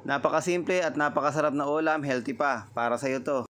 Napakasimple at napakasarap na ulam, healthy pa. Para sa'yo to.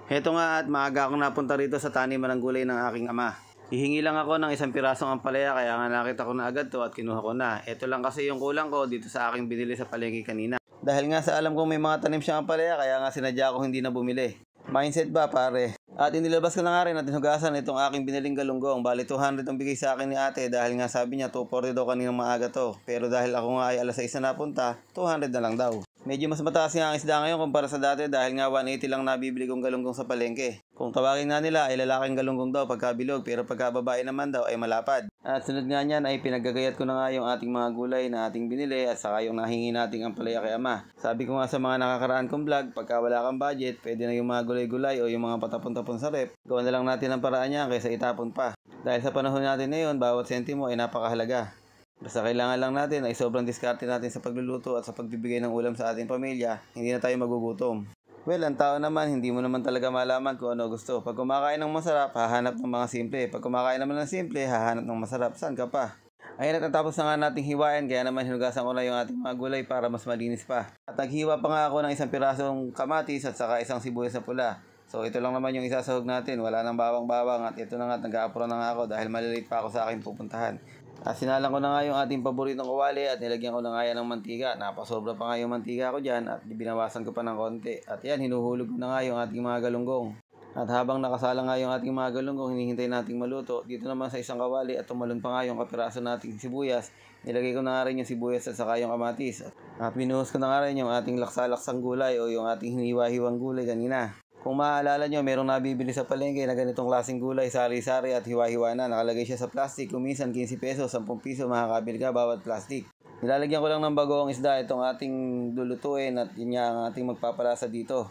Heto nga at maaga akong napunta rito sa taniman ng gulay ng aking ama. Hihingi lang ako ng isang pirasong ampalaya kaya nga nakita ko na agad to at kinuha ko na. Ito lang kasi yung kulang ko dito sa aking binili sa palengke kanina. Dahil nga sa alam kong may mga tanim siyang ampalaya kaya nga sinadya ko hindi na bumili. Mindset ba pare? At inilabas ko na nga rin at hinugasan itong aking biniling galunggong. Bali 200 ang bigay sa akin ni ate dahil nga sabi niya 240 daw kaninang maaga to. Pero dahil ako nga ay alas 6 na napunta, 200 na lang daw. Medyo mas mataas nga ang isda ngayon kumpara sa dati dahil nga 180 lang nabibili kong galunggong sa palengke. Kung tawagin nga nila ay lalaking galunggong daw pagka bilog pero pagka babae naman daw ay malapad. At sunod nga niyan ay pinaggagayat ko na nga yung ating mga gulay na ating binili at saka yung nahingi nating ampalaya kay ama. Sabi ko nga sa mga nakakaraan kong vlog, pagka wala kang budget, pwede na yung mga gulay-gulay o yung mga patapon-tapon sa rep. Gawa na lang natin ang paraan niya kaysa itapon pa. Dahil sa panahon natin ngayon, bawat sentimo ay napakahalaga. Basta kailangan lang natin ay sobrang diskarte natin sa pagluluto at sa pagbibigay ng ulam sa ating pamilya, hindi na tayo magugutom. Well, ang tao naman, hindi mo naman talaga malaman kung ano gusto. Pag kumakain ng masarap, hahanap ng mga simple. Pag kumakain naman ng simple, hahanap ng masarap. Saan ka pa? Ayun at natapos na nga nating hiwain, kaya naman hinugasan ko na yung ating mga gulay para mas malinis pa. At naghiwa pa nga ako ng isang pirasong kamatis at saka isang sibuyas na pula. So ito lang naman yung isasahog natin, wala nang bawang-bawang at ito na nga, nag-aapura na nga ako dahil malilate pa ako sa aking pupuntahan. At sinalang ko na nga yung ating paboritong kawali at nilagyan ko na nga yan ng mantika. Napasobra pa nga yung mantika ko dyan at binawasan ko pa ng konti. At yan, hinuhulog ko na nga yung ating mga galunggong. At habang nakasala nga yung ating mga galunggong, hinihintay nating maluto. Dito naman sa isang kawali at tumalon pa nga yung kapiraso nating sibuyas. Nilagay ko na nga rin yung sibuyas at saka yung kamatis. At binuhos ko na nga rin yung ating laksa-laksang gulay o yung ating hiniwa-hiwang gulay kanina. Kung maaalala nyo, merong nabibili sa palengke na ganitong klaseng gulay, sari-sari at hiwa-hiwa na. Nakalagay siya sa plastic, kuminsan 15 pesos, 10 piso, makakabili ka bawat plastic. Nilalagyan ko lang ng bagoong isda itong ating lulutuin at yun nga ang ating magpapalasa dito.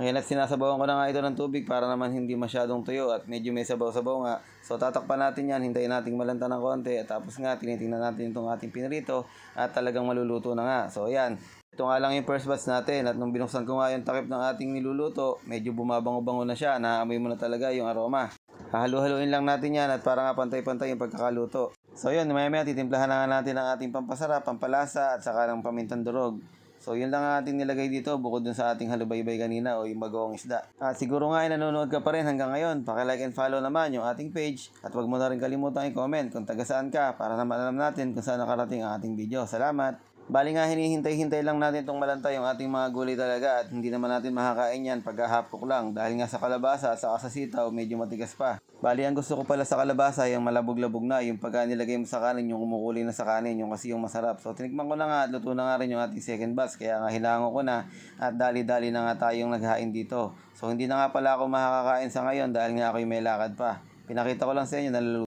Ngayon at sinasabawan ko na nga ito ng tubig para naman hindi masyadong tuyo at medyo may sabaw-sabaw nga. So tatakpan natin yan, hintayin natin malanta ng konti at tapos nga tinitingnan natin itong ating pinirito at talagang maluluto na nga. So ayan. Ito nga lang yung first batch natin at nung binuksan ko nga yung takip ng ating niluluto, medyo bumabango-bango na siya, naamoy mo na talaga yung aroma. Hahalu-haluin lang natin yan at para nga pantay-pantay yung pagkakaluto. So yun, maya-maya titimplahan na nga natin ang ating pampasarap, pampalasa at saka ng pamintang durog. So yun lang ang ating nilagay dito bukod dun sa ating halubaybay kanina o yung bagoong isda. At siguro nga ay nanonood ka pa rin hanggang ngayon, paki-like and follow naman yung ating page at huwag mo na rin kalimutan i-comment kung taga saan ka para naman alam natin kung saan nakarating ang ating video. Salamat! Bali nga hinihintay-hintay lang natin itong malanta yung ating mga gulay talaga at hindi naman natin makakain yan pag half cook lang dahil nga sa kalabasa at sa sitaw medyo matigas pa. Bali ang gusto ko pala sa kalabasa yung malabog-labog na, yung pagka nilagay mo sa kanin yung kumukulay na sa kanin, yung kasi yung masarap. So tinikman ko na nga at luto na nga rin yung ating second batch kaya nga hilango ko na at dali-dali na nga tayong naghain dito. So hindi na nga pala ako makakakain sa ngayon dahil nga ako'y may lakad pa. Pinakita ko lang sa inyo na